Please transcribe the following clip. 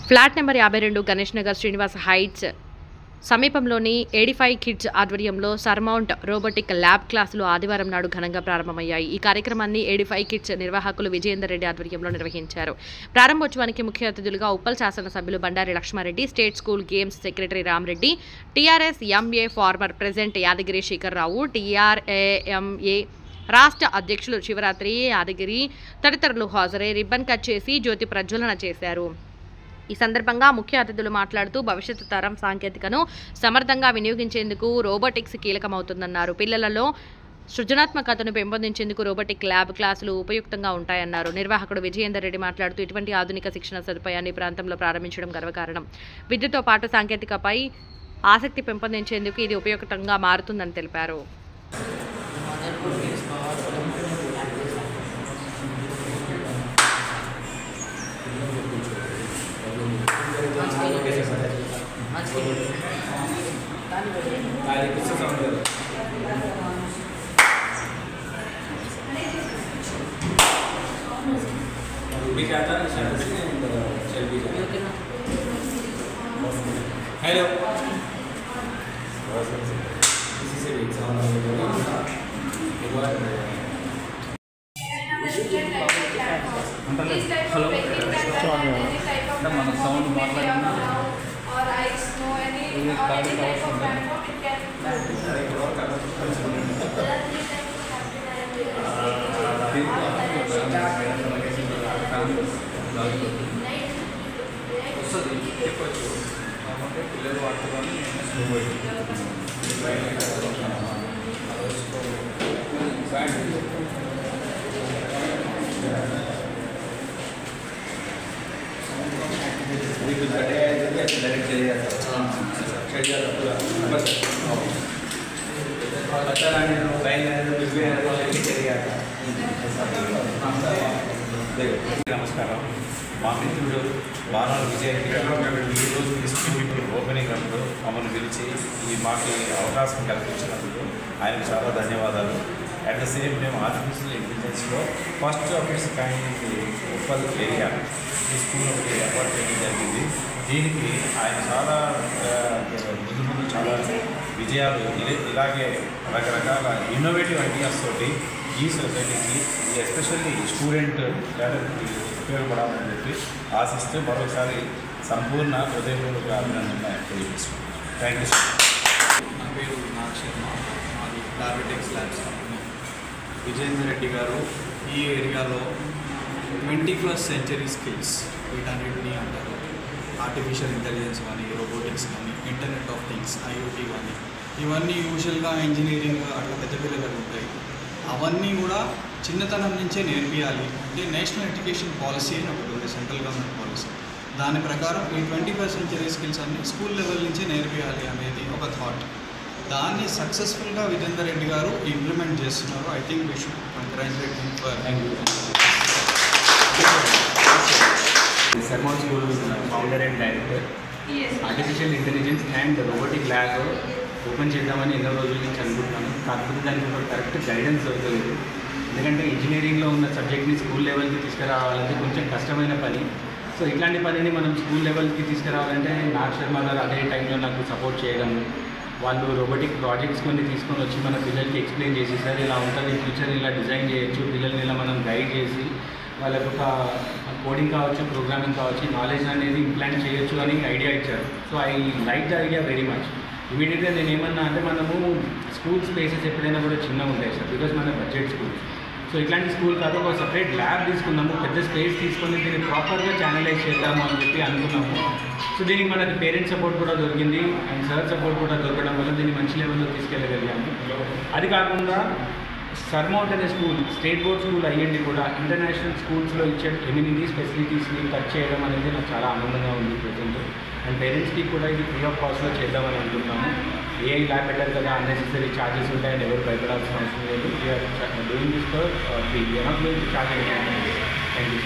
Flat number 52 Ganesh Nagar Srinivas heights సమీపంలోని 85 kids ఆధ్వర్యంలో surmount robotic lab క్లాసులు ఆదివారం నాడు ఘనంగా ప్రారంభమయ్యాయి. ఈ కార్యక్రమాన్ని 85 కిడ్స్ నిర్వాహకులు విజయేందర్ రెడ్డి ఆధ్వర్యంలో నిర్వహించారు. ప్రారంభోత్సవానికి ముఖ్య అతిథులుగా ఉప్పల్ శాసనసభ్యులు Bandari Lakshmareddy, state school games secretary Ramareddy, TRS MA former president Yadagiri Shekharrao, TRAMA రాష్ట్ర అధ్యక్షులు శివరాత్రి యాదగిరి తదితరులు హాజరై రిబ్బన్ కట్ చేసి జ్యోతి ప్రజ్వలన చేశారు. ఈ సందర్భంగా ముఖ్య అతిథులు మాట్లాడుతూ భవిష్యత్తు తరం సాంకేతికను సమర్థంగా వినియోగించేందుకు రోబోటిక్స్ కీలకమవుతుందన్నారు. పిల్లలలో సృజనాత్మకతను పెంపొందించేందుకు రోబోటిక్ ల్యాబ్ క్లాసులు ఉపయుక్తంగా ఉంటాయన్నారు. నిర్వాహకుడు విజయేందర్ రెడ్డి మాట్లాడుతూ ఇటువంటి ఆధునిక శిక్షణ సదుపాయాన్ని ప్రాంతంలో ప్రారంభించడం గర్వకారణం. విద్యతో పాటు సాంకేతికపై ఆసక్తి పెంపొందించేందుకు ఇది ఉపయుక్తంగా మారుతుందని తెలిపారు. Hello. This is an example. Hello. మన సౌండ్ మాట్లాడినా or I know any type of platform it can పిల్లలు వాడుతున్నాను डायरेक्ट चले जाता अच्छा लाइन चले जाता. నమస్కారం. మా మిత్రుడు బాణాల విజయరెడ్డి గారు ఈరోజు ఈ స్కూల్ ఓపెనింగ్ అప్పుడు మమ్మల్ని పిలిచి ఈ మాకు అవకాశం కల్పించినందుకు ఆయనకు చాలా ధన్యవాదాలు. At the same time artificial ఇంటెలిజెన్స్లో first of its kind Uppal area ఈ స్కూల్ ఒకటి ఏర్పాటు చేయడం జరిగింది. దీనికి ఆయన చాలా ముందు చాలా విజయాలు ఇలాగే రకరకాల ఇన్నోవేటివ్ ఐడియాస్ తోటి ఈ సొసైటీకి ఎస్పెషల్లీ స్టూడెంట్ క్యాడర్కి ఉపయోగపడాలని చెప్పి ఆశిస్తూ మరొకసారి సంపూర్ణ హృదయపూర్వక అభినందన తెలియజేస్తున్నాను. Thank you sir. నా పేరు నాగ్ శర్మ. మాది డార్బెటెక్స్ ల్యాబ్స్ కంపెనీ. విజయేందర్ రెడ్డి గారు ఈ ఏరియాలో 21st century స్కిల్స్ వీటన్నిటిని అంటారు. ఆర్టిఫిషియల్ ఇంటెలిజెన్స్ కానీ, రోబోటిక్స్ కానీ, ఇంటర్నెట్ ఆఫ్ థింగ్స్, ఐఓటీ కానీ, ఇవన్నీ యూజువల్గా ఇంజనీరింగ్ అట్లా పెద్ద పిల్లలకు ఉంటాయి. అవన్నీ కూడా చిన్నతనం నుంచే నేర్పియాలి. అంటే నేషనల్ ఎడ్యుకేషన్ పాలసీ అని ఒకటి ఉంది, సెంట్రల్ గవర్నమెంట్ పాలసీ. దాని ప్రకారం ఈ 21st century స్కిల్స్ అన్ని స్కూల్ లెవెల్ నుంచే నేర్పియాలి అనేది ఒక థాట్. దాన్ని సక్సెస్ఫుల్గా విజయేందర్ రెడ్డి గారు ఇంప్లిమెంట్ చేస్తున్నారు. I think we should congratulate him for. Surmount school founder and director. Artificial intelligence and robotic lab open చేద్దామని ఎన్నో రోజుల నుంచి అనుకుంటున్నాను. కాకపోతే దానికి ఒక కరెక్ట్ గైడెన్స్ దొరకలేదు. ఎందుకంటే ఇంజనీరింగ్లో ఉన్న సబ్జెక్ట్ని స్కూల్ లెవెల్కి తీసుకురావాలంటే కొంచెం కష్టమైన పని. సో ఇట్లాంటి పనిని మనం స్కూల్ లెవెల్కి తీసుకురావాలంటే నాగ్ శర్మ గారు అదే టైంలో నాకు సపోర్ట్ చేయడం, వాళ్ళు రోబోటిక్ ప్రాజెక్ట్స్ కొన్ని తీసుకొని వచ్చి మన పిల్లలకి ఎక్స్ప్లెయిన్ చేసి, సార్ ఇలా ఉంటుంది, ఫ్యూచర్ ఇలా డిజైన్ చేయొచ్చు, పిల్లల్ని ఇలా మనం గైడ్ చేసి వాళ్ళకు ఒక కోడింగ్ కావచ్చు, ప్రోగ్రామింగ్ కావచ్చు, నాలెడ్జ్ అనేది ఇంప్లాంట్ చేయొచ్చు అని ఐడియా ఇచ్చారు. So I like the idea very much. ఇమీడియట్గా నేను ఏమన్నా అంటే మనము స్కూల్ స్పేసెస్ ఎప్పుడైనా కూడా చిన్నగా ఉంటాయి సార్, బికాజ్ మన బడ్జెట్ స్కూల్. సో ఇట్లాంటి స్కూల్ కాదు, ఒక సపరేట్ ల్యాబ్ తీసుకున్నాము, పెద్ద స్పేస్ తీసుకొని దీన్ని ప్రాపర్గా ఛానలైజ్ చేద్దాము అని చెప్పి అనుకున్నాము. సో దీనికి మనకి పేరెంట్స్ సపోర్ట్ కూడా దొరికింది అండ్ సార్ సపోర్ట్ కూడా దొరకడం వల్ల దీన్ని మంచి లెవెల్లో తీసుకెళ్ళగలిగాము. అది కాకుండా సర్మౌంట్ అనే స్కూల్ స్టేట్ బోర్డ్ స్కూల్ అయ్యండి కూడా ఇంటర్నేషనల్ స్కూల్స్లో ఇచ్చే ఎమ్యూనిటీస్ ఫెసిలిటీస్ని టచ్ చేయడం అనేది నాకు చాలా ఆనందంగా ఉంది ప్రజెంట్. అండ్ పేరెంట్స్కి కూడా ఇది ఫ్రీ ఆఫ్ కాస్ట్లో చేద్దామని అనుకుంటున్నాము. ఏఐ ల్యాబ్ పెట్టారు కదా, అన్నెసెసరీ ఛార్జెస్ ఉంటాయని ఎవరు భయపడాల్సిన అవసరం లేదు. We're doing this for free. We're not going to charge any. Thank you.